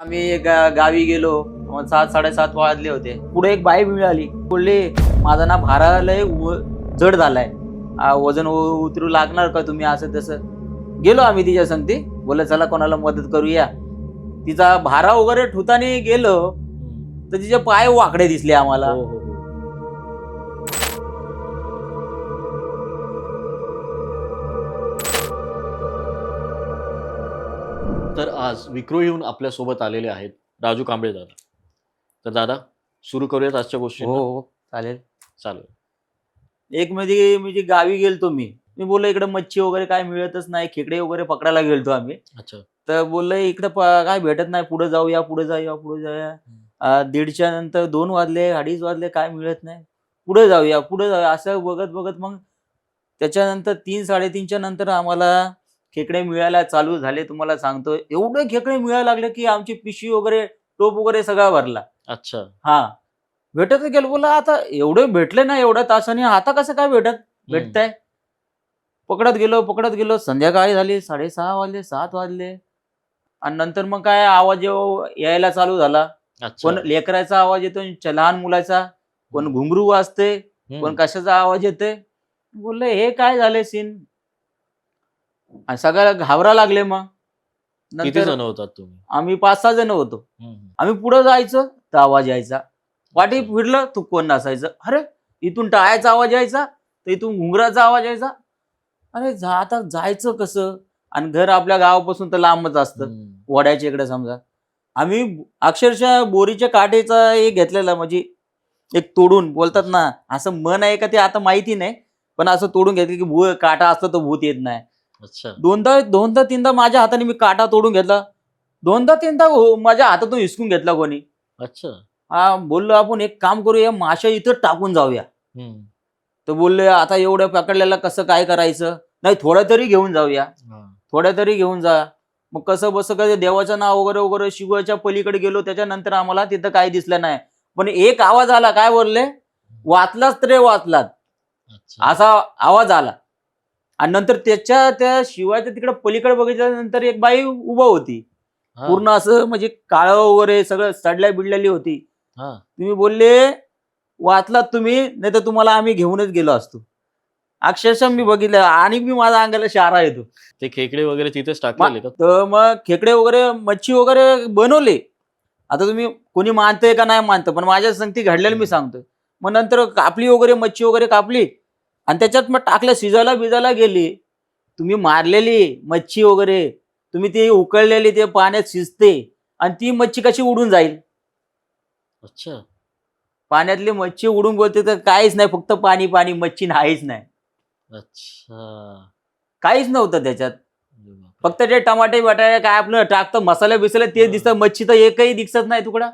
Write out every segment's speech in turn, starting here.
आम्ही गावी गेलो. 7-7:30 वाजले होते. पुढे एक बाई मिळाली. बोलली, माझा ना भारा लय जड झालाय. वजन उतरू लागणार का तुम्ही, असं तसं. गेलो आम्ही तिच्या संगती. बोललं चला कोणाला मदत करूया. तिचा भारा वगैरे ठुतानी गेलो तर तिचे पाय वाकडे दिसले आम्हाला. हो, हो, हो. तर आज विक्रोळीहून आपल्या सोबत आलेले आहेत राजू कांबळे दादा. तर दादा, सुरू करूयात आजच्या गोष्टी. हो हो चालेल. चालेल. एक म्हणजे गावी गेलतो मी बोललो इकडे मच्छी वगैरे काय मिळतच नाही, खेकडे वगैरे पकडायला गेलतो आम्ही. अच्छा. तर बोललं इकडे काय भेटत नाही, पुढे जाऊया पुढे जाऊया पुढे जाऊया. 1:30च्या नंतर 2 वाजले 2:30 वाजले, काय मिळत नाही. पुढे जाऊया असं बघत बघत मग त्याच्यानंतर 3-3:30च्या नंतर आम्हाला खेकडे मिळायला चालू झाले. तुम्हाला सांगतो एवढे खेकडे मिळायला लागले की आमची पिशवी वगैरे टोप वगैरे सगळा भरला. अच्छा. हा, भेटत गेलो. बोला आता एवढे भेटले ना एवढ्या तासाने, आता कसं काय भेटताय. पकडत गेलो. संध्याकाळी झाली, 6:30 वाजले, 7 वाजले. आणि नंतर मग काय आवाज यायला चालू झाला. अच्छा. कोण लेकराचा आवाज येतो, लहान मुलाचा, कोण घुंगरू वाजते, कोण कशाचा आवाज येते. बोलले हे काय झाले सीन. आणि सगळ्याला घाबरा लागले. मग किती नंतर जण होतात तुम्ही? आम्ही 5-6 जण होतो. हम्म. आम्ही पुढे जायचं तर आवाज यायचा, वाटी अच्छा. फिरलं तू कोण नसायचं. अरे इथून टाळ्याचा आवाज यायचा तर इथून घुंगराचा आवाज यायचा. अरे आता जायचं कसं. आणि घर आपल्या गावापासून तर लांबच असतं, हम्म. वड्याच्या इकडे समजा. आम्ही अक्षरशः बोरीच्या काठीचा एक घेतलेला, म्हणजे एक तोडून बोलतात ना, असं मन आहे का ते आता माहिती नाही, पण असं तोडून घेतलं की काटा असतो तो भूत येत नाही. अच्छा. दोनदा तीनदा माझ्या हाताने मी काटा तोडून घेतला. दोनदा तीनदा माझ्या हातातून हिसकून घेतला कोणी. अच्छा. हा, बोललो आपण एक काम करूया, माशा इथं टाकून जाऊया. हम्म. तर बोलले आता एवढ्या पकडलेला कसं काय करायचं, नाही थोड्या तरी घेऊन जाऊया, हा. थोड्या तरी घेऊन जा. मग कसं बसं काय देवाचं नाव वगैरे वगैरे शिवाच्या पलीकडे गेलो. त्याच्यानंतर आम्हाला तिथं काही दिसलं नाही. पण एक आवाज आला, काय बोलले, वाचलाच रे वाचलात, अच्छा. असा आवाज आला. आणि नंतर त्या शिवाच्या तिकडे पलीकडे बघितल्यानंतर एक बाई उभा होती, हा. पूर्ण असं म्हणजे काळं वगैरे सगळं सडल्या बिडलेली होती. हा. तुम्ही बोलले वाचलात तुम्ही, नाही तर तुम्हाला आम्ही घेऊनच गेलो असतो. अक्षरशः मी बघितलं आणि मी माझ्या अंगाला शारा येतो. ते खेकडे वगैरे तिथेच टाकलेले का? तर मग खेकडे वगैरे मच्छी वगैरे बनवले. आता तुम्ही कोणी मानतंय का नाही मानतं, पण माझ्या संगती घडलेलं मी सांगतोय. मग नंतर कापली वगैरे मच्छी वगैरे कापली आणि त्याच्यात मग टाकल्या, शिजायला बिजायला गेली. तुम्ही मारलेली मच्छी वगैरे, तुम्ही ती उकळलेली ते पाण्यात शिजते आणि ती मच्छी कशी उडून जाईल. अच्छा. पाण्यातली मच्छी उडून बोलते तर काहीच नाही, फक्त पाणी पाणी, मच्छी नाहीच नाही, अच्छा. काहीच नव्हतं त्याच्यात. अरे बापरे. फक्त ते टमाटे बटाटे काय आपलं टाकतं, मसाले बिसाले ते दिसतं, मच्छी तर एकही दिसत नाही तुकडा.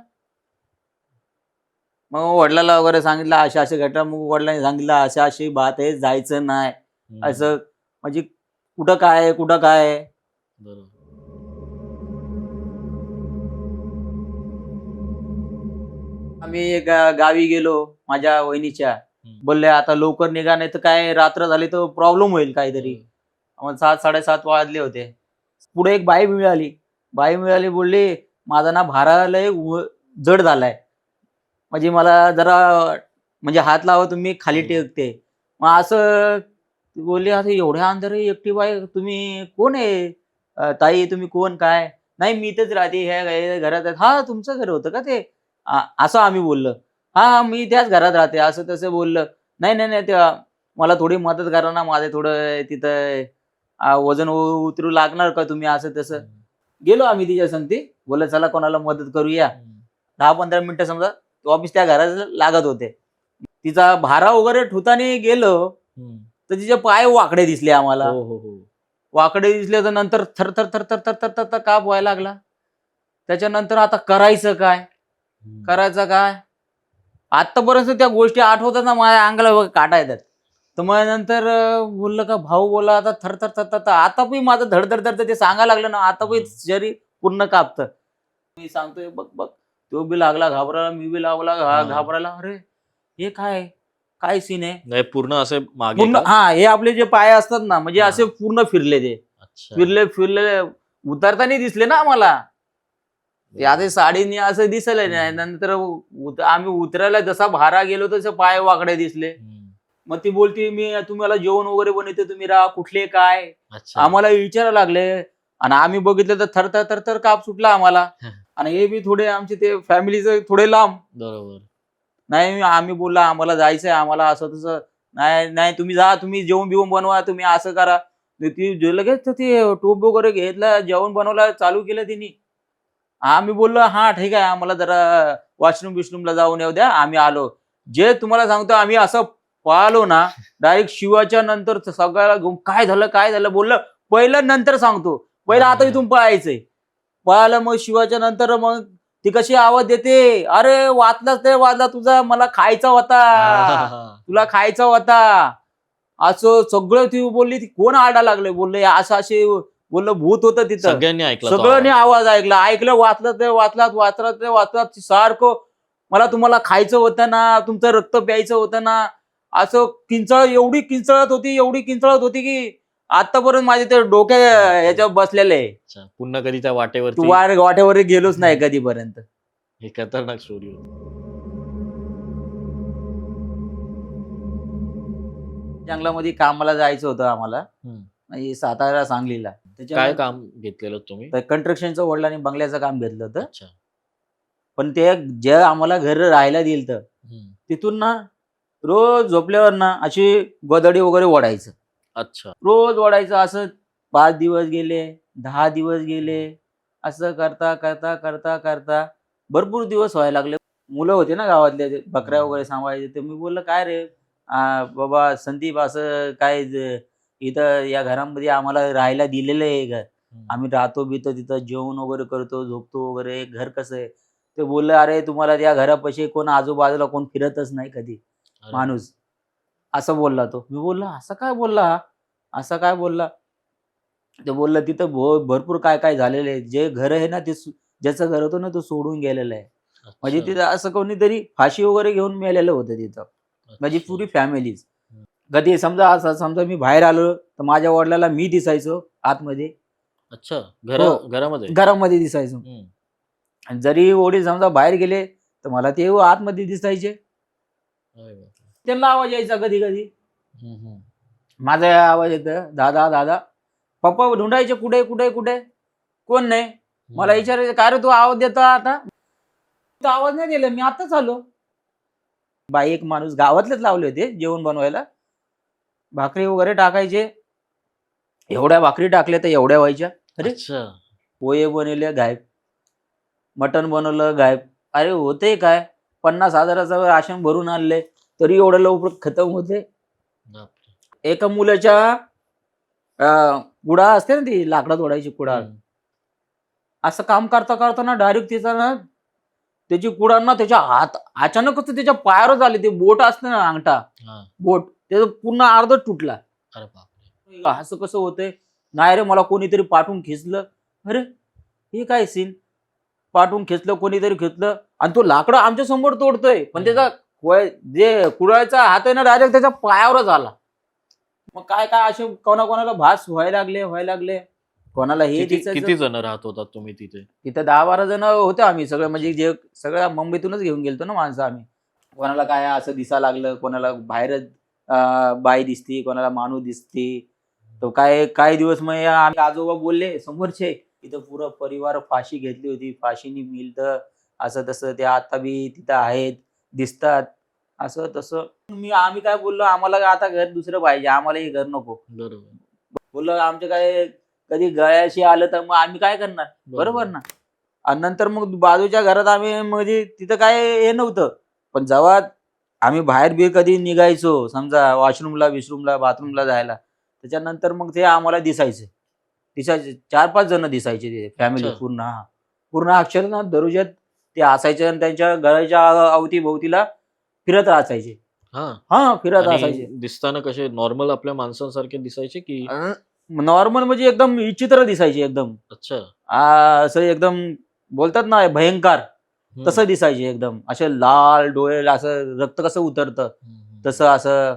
मग वडिलाला वगैरे सांगितलं अशा अशा घटना. मग वडिलांनी सांगितलं अशा अशी बात आहे, जायचं नाही हम्म. असं. म्हणजे कुठं काय कुठं काय. बरोबर. आम्ही गावी गेलो माझ्या वहिनीच्या. हम्म. बोलले आता लवकर निघा, नाही तर काय रात्र झाली तर प्रॉब्लेम होईल काहीतरी. मग 7-7:30 वाजले होते. पुढे एक बाई मिळाली. बोलली माझा ना भारा लय जड झालाय, म्हणजे मला जरा म्हणजे हात लावा तुम्ही, खाली टेकते. मग असं ती बोलली, आता एवढ्या अंधारी एकटी बाई, तुम्ही कोण आहे ताई, तुम्ही कोण काय. नाही मी इथेच राहते, ह्या घरात आहेत. हा, तुमचं घर होतं का ते. असं आम्ही बोललं. हा, मी त्याच घरात राहते, असं तसं बोललं. नाही नाही नाही, त्या मला थोडी मदत करा ना, माझे थोडं तिथं वजन उतरू लागणार का तुम्ही, असं तसं. हम्म. गेलो आम्ही तिच्या संगती. बोललं चला कोणाला मदत करूया. हम्म. 10-15 मिनिटं समजा ऑफिस त्या घरात लागत होते. तिचा भारा वगैरे ठुतानी गेलो हम्म. तर तिचे पाय वाकडे दिसले आम्हाला. हो, हो, हो. वाकडे दिसले तर नंतर थर थर थर थर थर थर थर थर काप व्हायला लागला. त्याच्यानंतर आता करायचं काय, हम्म. करायचं काय. आतापर्यंत त्या गोष्टी आठवतात ना, माझ्या अंगाला काटा येतात. तर मग नंतर बोललं का भाऊ, बोला आता थर थर थर थर, आता पण माझं धडधड धडधड ते सांगायला लागलं ना, आता पण शरीर पूर्ण कापतं. मी सांगतोय बघ बघ, तो बी लागला घाबरायला, मी बी लागला हा. घाबरायला. अरे हे काय काय सीन आहे. नाही, पूर्ण असे मागे पूर्ण का? हा, हे आपले जे पाय असतात ना, म्हणजे हा. असे पूर्ण फिरले ते. अच्छा. फिरले उतरताना दिसले ना आम्हाला. ते आता साडीने असं दिसलं नाही. नंतर आम्ही उतरायला जसा भारा गेलो तसे पाय वाकडे दिसले. मग ती बोलती मी तुम्हाला जेवण वगैरे बनवते, तुम्ही राहा कुठले काय अच्छा. आम्हाला विचारायला लागले. आणि आम्ही बघितलं तर थरथर थरथर काप सुटला आम्हाला. आणि हे बी थोडे आमचे ते फॅमिलीचे थोडे लांब. बरोबर. नाही आम्ही बोलला आम्हाला जायचंय, आम्हाला असं तसं. नाही नाही तुम्ही जा, तुम्ही जेवण बिवून बनवा, तुम्ही असं करा. ती लगेच ती टोप वगैरे घेतला, जेवण बनवलं चालू केलं तिने. आम्ही बोललो हा ठीक आहे, आम्हाला जरा वॉशरूम बिशरूमला जाऊन येऊ द्या, आम्ही आलो. जे तुम्हाला सांगतो आम्ही असं पळालो ना, डायरेक्ट शिवाच्या नंतर सगळ्याला घेऊन काय झालं बोललं. पहिलं नंतर सांगतो, पहिलं आता इथून पळायचंय. पळालं मग शिवाच्या नंतर मग ती कशी आवाज देते, अरे वाचलाच ते वाचला तुझा, मला खायचा होता, तुला खायचा होता. असं सगळं ती बोलली. ती कोण आरडा लागले बोलले असं असे बोललं भूत होतं तिथं. सगळ्यांनी ऐकलं तो सगळ्यांनी आवाज. आवाज ऐकलं वाचलात सारखं. मला तुम्हाला खायचं होतं ना, तुमचं रक्त प्यायचं होतं ना. असं एवढी किंचळत होती की आतापर्यंत माझे ते डोक्या ह्याच्यावर बसलेले आहे. अच्छा. पुन्हा कधी त्या वाटेवरती वाटेवर गेलोच नाही कधीपर्यंत. हे खतरनाक स्टोरी होती. जंगलामध्ये कामाला जायचं होतं आम्हाला, हम्म. म्हणजे सातारा सांगलीला. काय काम घेतलेलं तुम्ही? कंस्ट्रक्शनचं वडिलांनी बंगल्याचं काम घेतलं होतं. अच्छा. पण ते जे आम्हाला घर राहायला दिलं तिथून ना रोज झोपल्यावर ना अशी गोदडी वगैरे ओढायचं. अच्छा. रोज ओढायचं. असं 5 दिवस गेले, 10 दिवस गेले. असं करता करता करता करता भरपूर दिवस व्हायला लागले. मुलं होते ना गावातले, ते बकऱ्या वगैरे सांभाळायचे. ते मी बोललं काय रे बाबा संदीप, असं काय इथं या घरामध्ये आम्हाला राहायला दिलेलं आहे घर, आम्ही राहतो बितो तिथं, जेवण वगैरे करतो, झोपतो वगैरे, घर कसं आहे. ते बोललं अरे तुम्हाला त्या घरापाशी कोण आजूबाजूला कोण फिरतच नाही कधी अरे. माणूस. असं बोलला तो. मी बोललो असं काय बोलला. ते बोललं तिथं भरपूर काय काय झालेलं आहे. जे घर आहे ना ते ज्याचं घर होतं ना तो सोडून गेलेलं आहे. म्हणजे अच्छा. तिथं असं कोणीतरी फाशी वगैरे घेऊन मेलेलं होतं तिथं. माझी अच्छा. पुरी फॅमिलीच. कधी समजा मी बाहेर आलो तर माझ्या वडिलाला मी दिसायचो आतमध्ये. अच्छा. हो. घरामध्ये. घरामध्ये दिसायचो. आणि जरी वडील समजा बाहेर गेले तर मला ते आतमध्ये दिसायचे. अरे बापरे. त्यांना आवाज यायचा कधी कधी. हम्म. माझा आवाज येतं दादा दादा. पप्पा ढुंढायचे कुठे कुठे कुठे, कोण नाही. मला विचारायचं काय रे तू आवाज देतो आता. तो आवाज नाही दिला, मी आताच आलो. बाई एक माणूस गावातलेच लावले होते जेवण बनवायला. भाकरी वगैरे टाकायचे. एवढ्या भाकरी टाकल्या तर एवढ्या व्हायच्या. अरे अच्छा. पोहे बनवले गायब, मटण बनवलं गायब. अरे होते काय, 50,000चं राशन भरून आणले तरी एवढं लवकर खतम होते. बापरे. एका मुलाच्या कुडा असते ना ती लाकडा तोडायची कुडा, असं काम करता करताना डायरेक्ट तिचा ना त्याची कुडांना त्याच्या हात अचानकच त्याच्या पायावरच आले. ते बोट असते ना अंगठा बोट, त्याचं पूर्ण अर्ध तुटला. अरे बापरे. असं कसं होतंय. नाही रे मला कोणीतरी पाठवून खेचलं. अरे हे काय सीन, पाठवून खेचलं कोणीतरी खेचलं आणि तो लाकडं आमच्या समोर तोडतोय पण त्याचा जे कुडाळचा हात आहे ना डायरेक्ट त्याच्या पायावरच आला. मग काय काय असे कोणाकोणाला भास व्हायला लागले. कोणाला हे किती जण राहत होतात तुम्ही तिथे? तिथं 10-12 जण होते आम्ही सगळे. म्हणजे जे सगळ्या मुंबईतूनच घेऊन गेलतो ना माणसं आम्ही. कोणाला काय असं दिसायला लागलं, कोणाला बाहेरच बाई दिसती, कोणाला माणूस दिसती. तो काही दिवस मग आम्ही आजोबा बोलले समोरचे, इथं पुरा परिवार फाशी घेतली होती, फाशीनी मिळत असं तसं, ते आता बी तिथं आहेत दिसतात असं तसं. आम्ही काय बोललो, आम्हाला आता घर दुसरं पाहिजे, आम्हाला हे घर नको. बरोबर. बोललो आमच्या काय कधी गळ्याशी आलं तर मग आम्ही काय करणार, बरोबर ना. आणि नंतर मग बाजूच्या घरात आम्ही म्हणजे तिथं काय हे नव्हतं. पण जेव्हा आम्ही बाहेर बी कधी निघायचो समजा वॉशरूमला बाथरूमला जायला, त्याच्यानंतर मग ते आम्हाला दिसायचे 4-5 जण दिसायचे ते फॅमिली पूर्ण अक्षरशः दररोज ते असायचे आणि त्यांच्या घराच्या अवतीभोवतीला फिरत असायचे. फिरत असायचे. दिसताना कसे नॉर्मल आपल्या माणसांसारखे दिसायचे की नॉर्मल म्हणजे एकदम विचित्र दिसायचे एकदम. अच्छा. असं एकदम बोलतात ना भयंकर, तसं दिसायचे एकदम. असे लाल डोळे, असं रक्त कसं उतरतं तसं, असं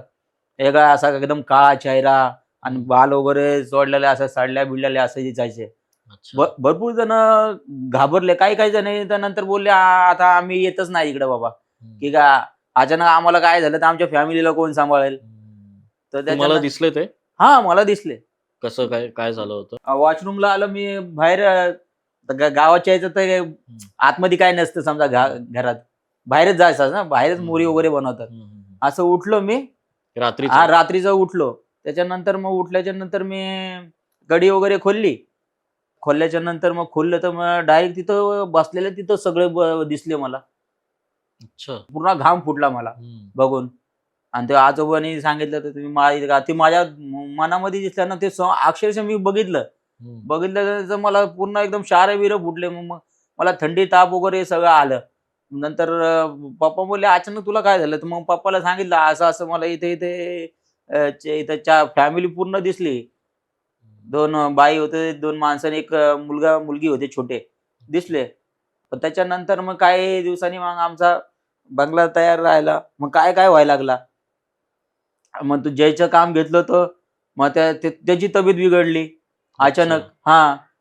वेगळा असा एकदम काळा चेहरा आणि बाल वगैरे सोडलेले असं सडल्या बिडलेले असं दिसायचे. अच्छा. भरपूर जण घाबरले. काही काही जण नंतर बोलले आता आम्ही येतच नाही इकडे बाबा, की का अचानक आम्हाला काय झालं तर आमच्या फॅमिलीला कोण सांभाळेल. तर तुम्हाला त्याच्यानं दिसले ते हा मला दिसले. कसं काय काय झालं होतं? वॉशरूमला आलं मी बाहेर, गावाच्या यायचं तर आतमध्ये काय नसतं समजा घरात, बाहेरच जायचं ना, बाहेरच मोरी वगैरे बनवतात. असं उठलो मी, रात्रीचं? रात्रीचं उठलो. त्याच्यानंतर मग उठल्याच्या नंतर मी गडी वगैरे खोलल्याच्या नंतर मग खोललं तर मग डायरेक्ट तिथं बसलेले तिथं सगळे दिसले मला. अच्छा. पूर्ण घाम फुटला मला बघून. आणि ते आजोबांनी सांगितलं तर ते माझ्या मनामध्ये दिसलं ना, ते अक्षरशः मी बघितलं तर मला पूर्ण एकदम शारे बिरं फुटले. मग मला थंडी ताप वगैरे सगळं आलं. नंतर पप्पा बोलले अचानक तुला काय झालं? तर मग पप्पाला सांगितलं असं असं मला इथे इथे इथं फॅमिली पूर्ण दिसली. 2 बाई होते, 2 माणसं आणि एक मुलगा मुलगी होते छोटे दिसले. पण त्याच्यानंतर मग काही दिवसांनी मग आमचा बंगला तयार राहिला. मग काय काय व्हायला लागला. मग तू ज्याचं काम घेतलं होतं मग त्याची तब्येत बिघडली अचानक.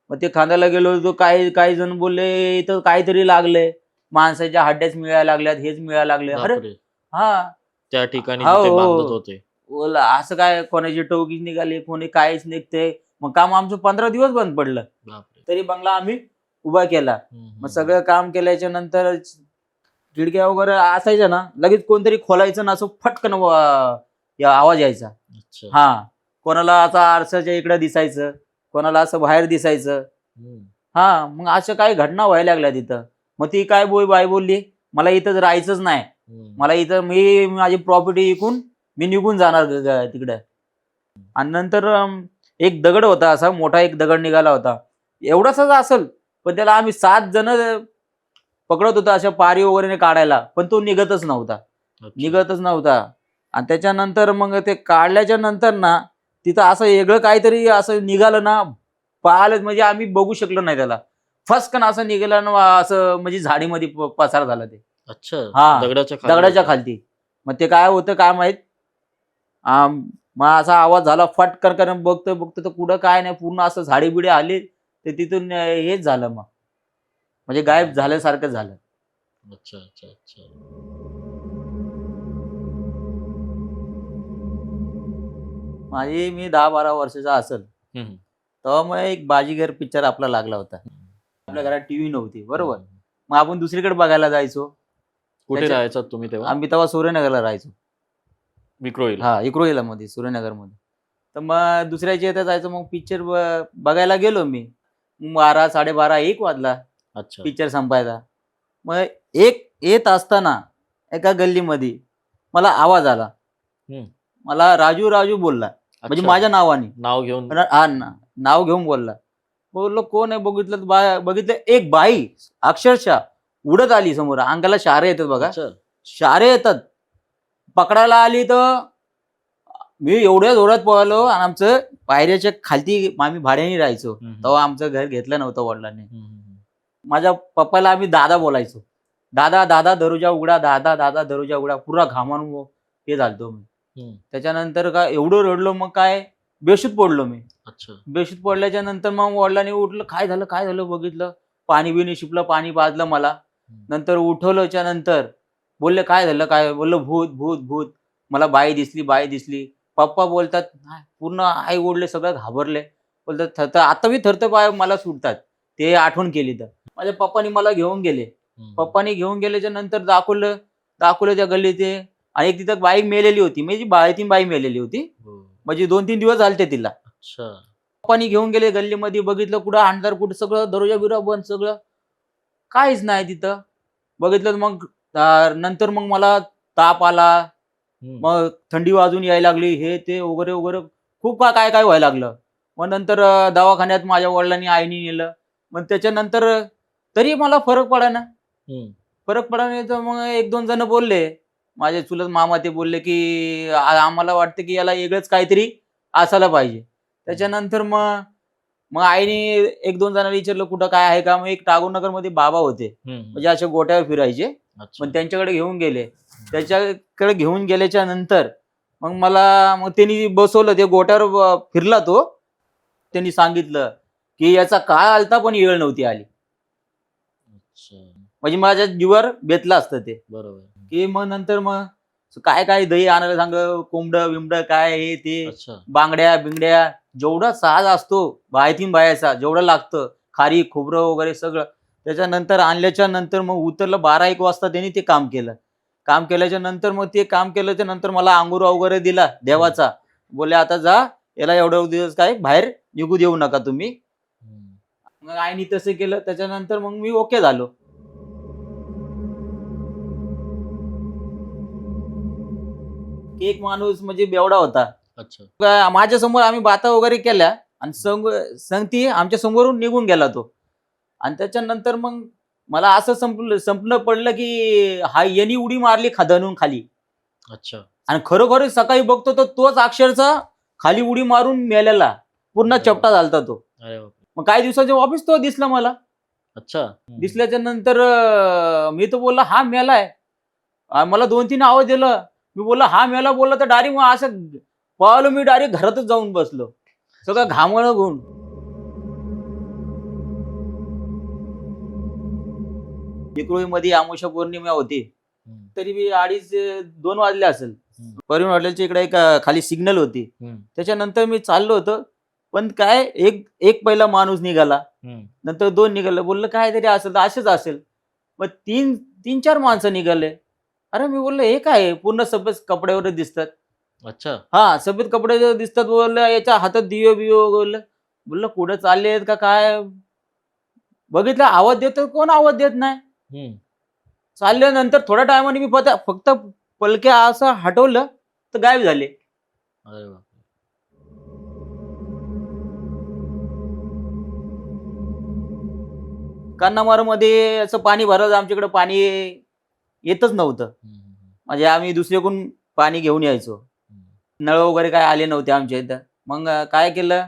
मग ते खांद्याला गेलो होतो, काही जण बोलले इथं काहीतरी लागलंय, माणसाच्या हड्ड्याच मिळायला लागल्यात, हेच मिळायला लागले. अरे बापरे. हा त्या ठिकाणी हो, जिथे बांधत हो. होते. बोला असं काय, कोणाची टोकी निघाली, कोणी काहीच निघते. मग काम आमचं 15 दिवस बंद पडलं. बापरे. तरी बंगला आम्ही उभा केला. मग सगळं काम केल्याच्या नंतर खिडक्या वगैरे असायच्या ना, लगेच कोणतरी खोलायचं ना, असं फटकन आवाज यायचा. अच्छा. कोणाला असं आरशाच्या इकडे दिसायचं, कोणाला असं बाहेर दिसायचं. मग अशा काही घटना व्हायला लागल्या तिथं. मग ती काय बाई बोलली मला इथंच राहायचंच नाही, मला इथं मी माझी प्रॉपर्टी विकून मी निघून जाणार तिकडे. आणि नंतर एक दगड होता, असा मोठा एक दगड निघाला होता, एवढासाच असेल, पण त्याला आम्ही 7 जण पकडत होतो अशा पारी वगैरे काढायला, पण तो निघतच नव्हता. आणि त्याच्यानंतर मग ते काढल्याच्या नंतर ना, तिथं असं वेगळं काहीतरी असं निघालं ना, पाहिलं म्हणजे आम्ही बघू शकलो नाही त्याला. फसकन असं निघालं ना, असं म्हणजे झाडीमध्ये पसार झाला ते. अच्छा. दगडाच्या खालती. मग ते काय होतं काय माहित. मग असा आवाज झाला फटकन बघतो तर कुठं काय नाही, पूर्ण असं झाडी बिडे आले, ते तिथून हेच झालं मग, म्हणजे गायब झाल्यासारखं झालं. अच्छा अच्छा अच्छा. मी 10-12 वर्षाचा असेल तेव्हा मग एक बाजीगर पिक्चर आपला लागला होता. आपल्या घरात टीव्ही नव्हती, बरोबर. मग आपण दुसरीकडे बघायला जायचो. कुठे राहायचा तुम्ही तेव्हा? आम्ही तेव्हा सूर्यनगरला राहायचो. विक्रोळीला? इक्रोळीला मध्ये, सूर्यनगरमध्ये. तर मग दुसऱ्याच्या इथे जायचं, मग पिक्चर बघायला गेलो मी. 12, 12:30, 1 वाजला अच्छा. पिक्चर संपायला. मग येत असताना एका गल्लीमध्ये मला आवाज आला. मला राजू राजू बोलला, म्हणजे माझ्या नावाने नाव घेऊन. नाव घेऊन बोलला. बोललो कोण आहे, बघितलं एक बाई अक्षरशः उडत आली समोर. अंगाला शारे येतात बघा, शारे येतात, पकडायला आली. तर मी एवढ्या जोरात पळालो. आणि आमचं पायऱ्याच्या खालती आम्ही भाड्याने राहायचो तेव्हा, आमचं घर घेतलं नव्हतं वडिलांनी. माझ्या पप्पाला आम्ही दादा बोलायचो, दादा दादा दरोजा उघडा, दादा दादा दरोजा उघडा. पुरा घामानं हे झालतो मी. त्याच्यानंतर काय एवढं रडलो, मग काय बेशुद्ध पडलो मी. बेशुद्ध पडल्याच्या नंतर मग वडिलांनी उठलं, काय झालं बघितलं, पाणी बिणी शिपलं, पाणी पाजलं मला. नंतर उठवल्याच्या नंतर बोलले काय झालं, काय बोललं भूत भूत भूत. मला बाई दिसली. पप्पा बोलतात, पूर्ण आई ओढले, सगळं घाबरले. बोलतात आता मी थरथर पाय मला सुटतात ते आठवण केली तर. माझ्या पप्पानी मला घेऊन गेले. पप्पानी घेऊन गेल्याच्या नंतर दाखवलं त्या गल्लीत ते. आणि एक तिथं बाई मेलेली होती, म्हणजे बाळतीन बाई मेलेली होती, म्हणजे 2-3 दिवस झाले तिला. पप्पानी घेऊन गेले गल्लीमध्ये, बघितलं कुठं अंधार, कुठं सगळं दरोजा बिरा बंद, सगळं काहीच नाही तिथं. बघितलं मग नंतर मग मला ताप आला, मग थंडी वाजून यायला लागली, हे ते वगैरे वगैरे खूप काय काय व्हायला लागलं. मग नंतर दवाखान्यात माझ्या वडिलांनी आईनी नेलं. मग त्याच्यानंतर तरी मला फरक पडाना. तर मग 1-2 जण बोलले, माझे चुलत मामा, ते बोलले की आम्हाला वाटतं की याला वेगळंच काहीतरी असायला पाहिजे. त्याच्यानंतर मग आईने 1-2 जणांना विचारलं कुठं काय आहे का. मग एक टागोरनगर मध्ये बाबा होते, म्हणजे असे गोट्यावर फिरायचे. मग त्यांच्याकडे घेऊन गेले. त्याच्याकडे घेऊन गेल्याच्या नंतर मग त्यांनी बसवलं, ते गोट्यावर फिरला तो. त्यांनी सांगितलं की याचा काळ आलता पण येळ नव्हती आली. अच्छा. म्हणजे माझ्या जीवावर बेतलं असतं ते. बरोबर. की मग नंतर मग काय काय दही आणायला सांग, कोंबडं बिंबडं काय हे ते, अच्छा. बांगड्या बिंगड्या, जेवढा साज असतो बाहेतीन बायाचा जेवढं लागतं, खारी खोबरं वगैरे सगळं. त्याच्यानंतर आणल्याच्या नंतर मग उतरलं 12-1 वाजता त्यांनी ते काम केलं. काम केल्याच्या नंतर मग ते काम केल्याच्या नंतर मला अंगुरा वगैरे दिला देवाचा. बोलले आता जा, याला एवढे दिवस काय बाहेर निघू देऊ नका तुम्ही. हम्म. मग आईनी तसं केलं. त्याच्यानंतर मग मी ओके झालो. एक माणूस म्हणजे बेवडा होता. अच्छा. माझ्या समोर आम्ही बाता वगैरे केल्या आणि संगती आमच्या समोरून निघून गेला तो. आणि त्याच्यानंतर मग मला असं संपलं पडलं की हा यांनी उडी मारली खदानून खाली. अच्छा. आणि खरोखर सकाळी बघतो तर तोच अक्षरशः खाली उडी मारून मेलेला, पूर्ण अरे चपटा झालता तो. अरे बापरे. मग काही दिवसाच्या वापस तो दिसला मला. अच्छा. दिसल्याच्या नंतर मी तर बोलला हा मेलाय. मला 2-3 आवाज दिलं. मी बोलला हा मेला बोलला तर डायरेक्ट मग असं पळालो, मी डायरेक्ट घरातच जाऊन बसलो. सगळं घामळं होऊन. विक्रोळीमध्ये अमावस्या पौर्णिमा होती. हम्म. तरी मी 2:30 वाजले असेल. हम्म. परिवहन हॉटेलच्या इकडे एक खाली सिग्नल होती. हम्म. त्याच्यानंतर मी चाललो होतो. पण काय एक एक पहिला माणूस निघाला. हम्म. नंतर 2 निघाले. बोललं काहीतरी असेल तर असेच असेल. मग 3-4 माणसं निघाले. अरे मी बोललो हे काय आहे? पूर्ण सफेद कपड्यावर दिसतात. अच्छा. हा सफेद कपडे दिसतात. बोललं याच्या हातात दिवे बिवे बोललं. बोललं कुठं चाललेत का काय? बघितलं आवाज देतो, कोण आवाज देत नाही. हम्म. चालल्यानंतर थोड्या टायमाने मी फक्त पलक्या असं हटवलं तर गायब झाले. अरे बापरे. कन्नामारमध्ये असं पाणी भरायचं आमच्याकडे पाणी येतच नव्हतं. हम्म. म्हणजे आम्ही दुसरीकडून पाणी घेऊन यायचो. हम्म. नळ वगैरे काय आले नव्हते आमच्या इथं. मग काय केलं,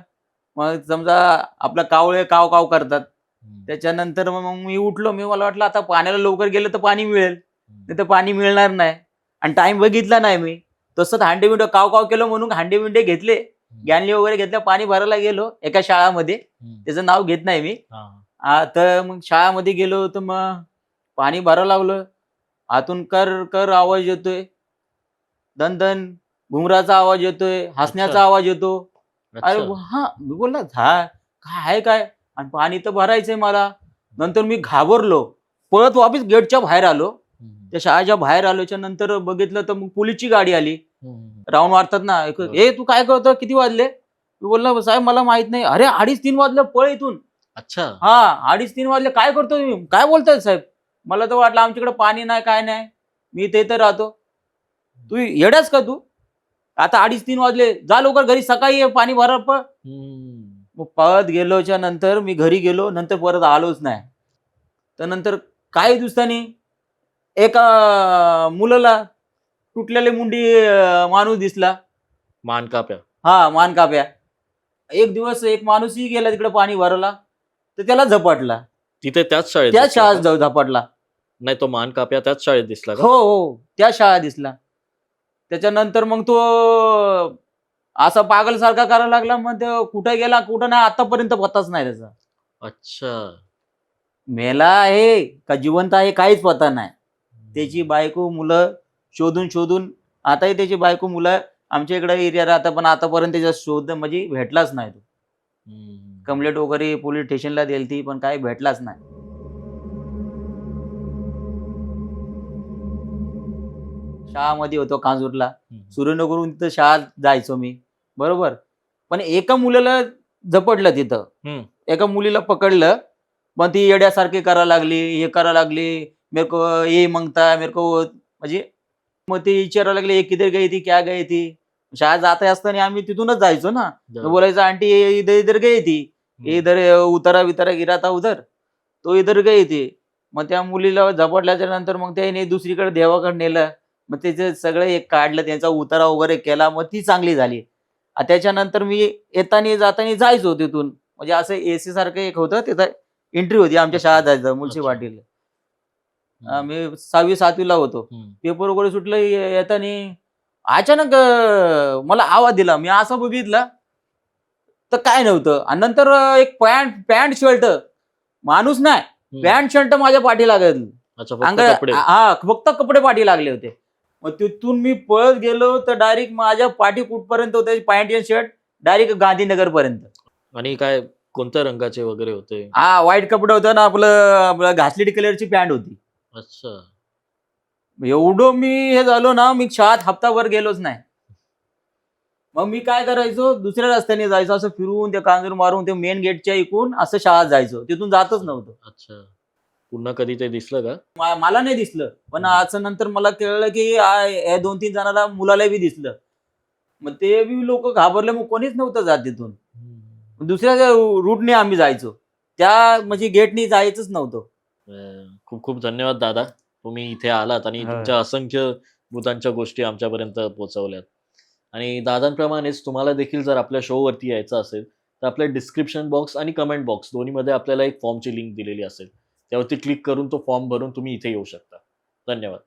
मग समजा आपलं कावळे काव काव करतात. हम्म. त्याच्यानंतर मग मी उठलो. मला वाटलं आता पाण्याला लवकर गेलं तर पाणी मिळेल, हम्म. नाही तर पाणी मिळणार नाही. आणि टाइम बघितला नाही मी. तसंच हांडे बिंडे काव काव केलं म्हणून हांडे बिंडे घेतले, गॅनली वगैरे घेतल्या, पाणी भरायला गेलो एका शाळामध्ये. हम्म. त्याचं नाव घेत नाही मी. हा. तर मग शाळामध्ये गेलो तर मग पाणी भरायला लागलं. आतून कर कर आवाज येतोय, दन दन घुंगराचा आवाज येतोय, हसण्याचा अच्छा. आवाज येतो. अरे अच्छा. हा मी बोलला काय आहे काय? आणि पाणी तर भरायचंय मला. नंतर मी घाबरलो, पळत वापस गेटच्या बाहेर आलो. हम्म. त्या शाळेच्या बाहेर आलोच्या नंतर बघितलं तर मग पोलीसची गाडी आली. हम्म. राऊंड मारतात ना, ए तू काय करतो, किती वाजले? मी बोलला साहेब मला माहित नाही. अरे 2:30-3 वाजले, पळ इथून. अच्छा. हा 2:30-3 वाजले काय करतो तुम्ही, काय बोलताय साहेब? मला तर वाटलं आमच्याकडे पाणी नाही काय नाही, मी इथे राहतो. तू येड्याच का तू? आता 2:30-3 वाजले, जा लवकर घरी, सकाळी ये, पाणी भरा पळ. हम्म. मग पळत गेलोच्या नंतर मी घरी गेलो. नंतर परत आलोच नाही. तर नंतर काही दिवसांनी एका मुलाला तुटलेली मुंडी माणूस दिसला. मानकाप्या. हा मानकाप्या. एक दिवस एक माणूसही गेला तिकडे पाणी भरायला, तर त्याला झपाटला. तिथे त्याच शाळेत त्या दिसला शाळेत का? जाऊ झपाटला. नाही, तो मानकाप्या त्याच शाळेत दिसला का? हो हो त्या शाळा दिसला. त्याच्यानंतर मग तो असा पागलसारखा करायला लागला. मग तो कुठे गेला कुठं नाही आतापर्यंत पत्ताच नाही त्याचा. अच्छा. मेला आहे का जिवंत आहे काहीच पत्ता नाही. त्याची बायको मुलं शोधून शोधून, आताही त्याची बायको मुलं आमच्या इकडे एरिया राहतात, पण आतापर्यंत त्याचा शोध म्हणजे भेटलाच नाही. तो हम्म. कंप्लेंट वगैरे पोलीस स्टेशनला दिलती पण काही भेटलाच नाही. शाळामध्ये होतो कांजूरला, हम्म. सूर्यनगरहून तिथं शाळा जायचो मी, बरोबर. पण एका मुलाला झपटलं तिथं. हम्म. एका मुलीला पकडलं, पण ती येड्यासारखी करायला लागली, हे करायला लागली. मेरे को ये मांगता मेरे को म्हणजे मग ते विचारायला लागले, "ये किधर गई थी, क्या गई थी?" शाळेत जाता असताना आम्ही तिथूनच जायचो ना. मी बोलायचो, "आंटी ये इधर इधर गई थी, ये इधर उतारा बितारा गिरा था उधर, तो इधर गई थी." मग त्या मुलीला झपटल्याच्या नंतर मग त्याने दुसरीकडे देवाकडे नेलं. मग त्याचे सगळं एक काढलं, त्यांचा उतारा वगैरे केला, मग ती चांगली झाली. त्याच्यानंतर मी येताना जाताना जायचो तिथून. म्हणजे असं एसी सारखं एक होतं, तिथं एंट्री होती आमच्या शाळेत जायचं म्युन्सिपाल्टीला. मी 6वी-7वी ला होतो. हम्म. पेपर वगैरे सुटलं येताना अचानक मला आवाज दिला. मी असं बघितलं, तर काय नव्हतं. आणि नंतर एक पॅन्ट शर्ट, माणूस नाही, हम्म. पॅन्ट शर्ट माझ्या पाठी लागत. अच्छा, फक्त कपडे. हा, फक्त कपडे पाठी लागले होते. मग तिथून मी पळत गेलो तर डायरेक्ट माझ्या पाठी कुठपर्यंत होते पॅन्ट आणि शर्ट, डायरेक्ट गांधीनगर पर्यंत. आणि काय कोणत्या रंगाचे वगैरे होते? हा, व्हाईट कपडे होतं ना, आपलं घासलेली कलरची पॅन्ट होती. अच्छा. एवढं मी हे झालो ना, मी शाळेत हप्ताभर गेलोच नाही. मग मी काय करायचो, दुसऱ्या रस्त्याने जायचो, असं फिरून ते कांजूर मारून ते मेन गेटच्या इकून असं शाळेत जायचो, तिथून जातच नव्हतं. अच्छा, पुन्हा कधी ते दिसलं का? मला नाही दिसलं, पण असं नंतर मला कळलं की या 2-3 जणांना मुलाला बी दिसलं. मग ते बी लोक घाबरले, मग कोणीच नव्हतं जात तिथून. दुसऱ्या रूटने आम्ही जायचो, त्या म्हणजे गेटनी जायचंच नव्हतं. खूप खूप धन्यवाद दादा, तुम्ही इथे आलात आणि हा. तुमच्या असंख्य भूतांच्या गोष्टी आमच्यापर्यंत पोहोचवल्यात. आणि दादांप्रमाणेच तुम्हाला देखील जर आपल्या शोवरती यायचं असेल तर आपल्या डिस्क्रिप्शन बॉक्स आणि कमेंट बॉक्स दोन्हीमध्ये आपल्याला एक फॉर्मची लिंक दिलेली असेल, त्यावरती क्लिक करून तो फॉर्म भरून तुम्ही इथे येऊ शकता. धन्यवाद.